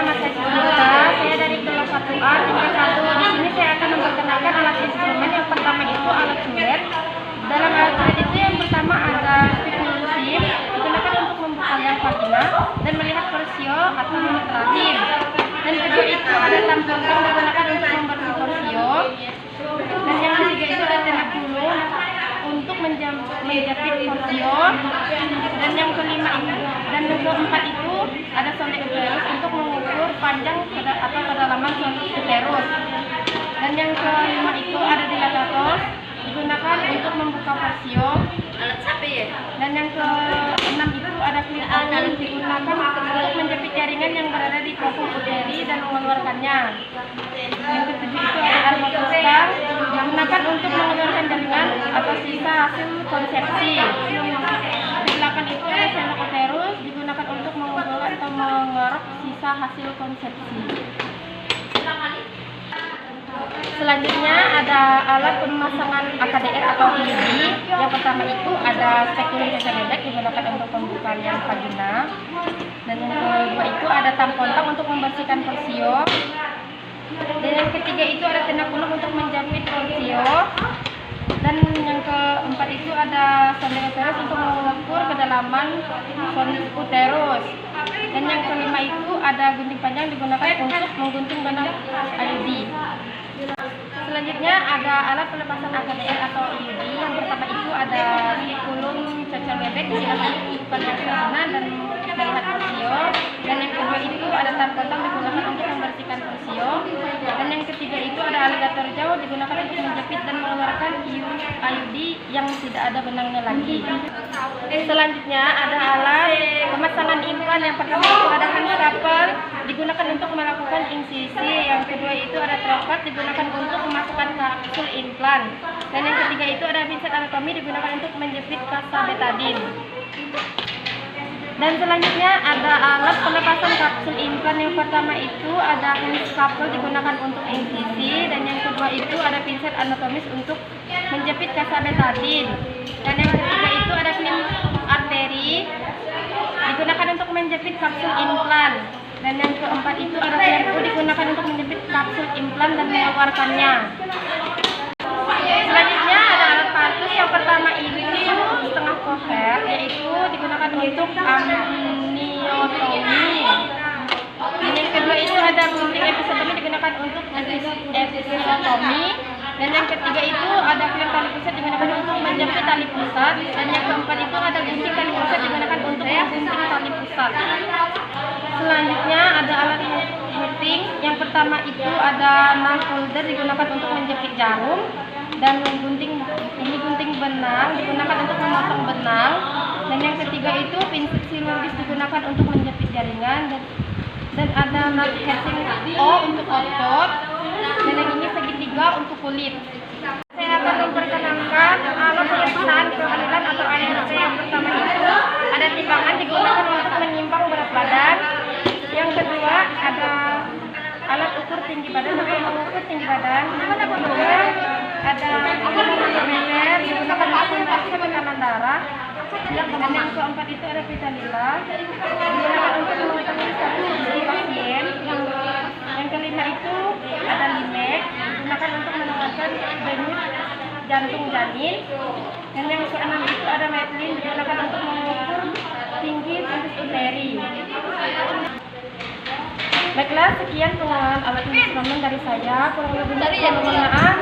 nama saya Sinta. Saya dari kelas 1A tingkat 1. Di sini saya akan memperkenalkan alat instrumen. Yang pertama itu alat sulet. Dalam alat sulet itu yang pertama ada speculum sim, digunakan untuk membuka yang vagina dan melihat persio atau mulut rahim. Dan kedua itu ada tampon digunakan untuk membersih persio. Dan yang ketiga itu ada tenda pulung untuk menjepit persio. Dan yang kelima itu dan yang keempat itu ada sonde uterus untuk mengukur panjang atau kedalaman sonde uterus. Dan yang kelima itu ada dilatator digunakan untuk membuka persio. Dan yang keenam itu ada klitoris digunakan untuk menjepit jaringan yang berada di profil uteri dan mengeluarkannya. Yang ketujuh itu ada armatosta digunakan untuk mengeluarkan jaringan atau sisa hasil konsepsi. Di delapan itu ada sendok uterus digunakan untuk mengumpulkan atau mengeruk sisa hasil konsepsi. Selanjutnya ada alat pemasangan AKDR atau IUD. Yang pertama itu ada speculum cacar bebek digunakan untuk pembukaan yang vagina. Dan yang kedua itu ada tampon untuk membersihkan persio. Dan yang ketiga itu ada tenda pulung untuk menjepit persio. Dan yang keempat itu ada sonde uterus untuk mengukur kedalaman sonde uterus. Dan yang kelima itu ada gunting panjang digunakan untuk menggunting benang IUD. Selanjutnya ada alat pelepasan AKDR atau IUD. Yang pertama itu ada speculum cacar bebek digunakan untuk vagina dan melihat persio. Dan yang kedua itu ada tampon digunakan untuk membersihkan persio. Dan yang ketiga itu ada aligator jauh digunakan untuk menjepit dan mengeluarkan IUD yang tidak ada benangnya lagi. Selanjutnya ada alat pemasangan implan. Yang pertama itu ada handcouple digunakan untuk melakukan insisi. Yang kedua itu ada trokat digunakan untuk memasukkan kapsul implan. Dan yang ketiga itu ada pinset anatomi digunakan untuk menjepit kasa betadin. Dan selanjutnya ada alat pelepasan kapsul implan. Yang pertama itu ada handcouple digunakan untuk insisi. Dan yang kedua itu ada pinset anatomis untuk menjepit kasa betadin. Dan yang ketiga itu ada klim arteri digunakan untuk menjepit kapsul implan. Dan yang keempat itu ada shampoo digunakan untuk menjepit kapsul implan dan mengeluarkannya. Selanjutnya ada alat partus. Yang pertama itu setengah cover, yaitu digunakan untuk amniotomi. Dan yang kedua itu ada gunting episiotomi digunakan untuk episiotomi. Dan yang ketiga itu ada klip tali pusat digunakan untuk menjepit tali pusat. Dan yang keempat itu ada gunting tali pusat digunakan untuk menggunting tali pusat. Selanjutnya ada alat gunting. Yang pertama itu ada nail holder digunakan untuk menjepit jarum. Dan gunting benang digunakan untuk memotong benang. Dan yang ketiga itu pinset chirurgis digunakan untuk menjepit jaringan. Dan ada nail casing O untuk otot. Dan yang ini segitiga untuk kulit. Saya akan memperkenalkan alat pemeriksaan kehamilan atau ART. Yang pertama itu ada timbangan digunakan untuk menyimpang berat badan. Yang kedua ada alat ukur tinggi badan untuk mengukur tinggi badan. Yang kedua ada termometer digunakan untuk memeriksa tekanan darah. Dan yang keempat itu ada pita lila digunakan untuk mengetahui status gizi pasien. Yang kelima itu ada limek digunakan untuk menentukan denyut jantung janin. Dan yang keenam itu ada metlin digunakan untuk mengukur tinggi sinus uteri. Baiklah, sekian pengenalan alat instrumen dari saya. Kurang lebihnya mohon maaf.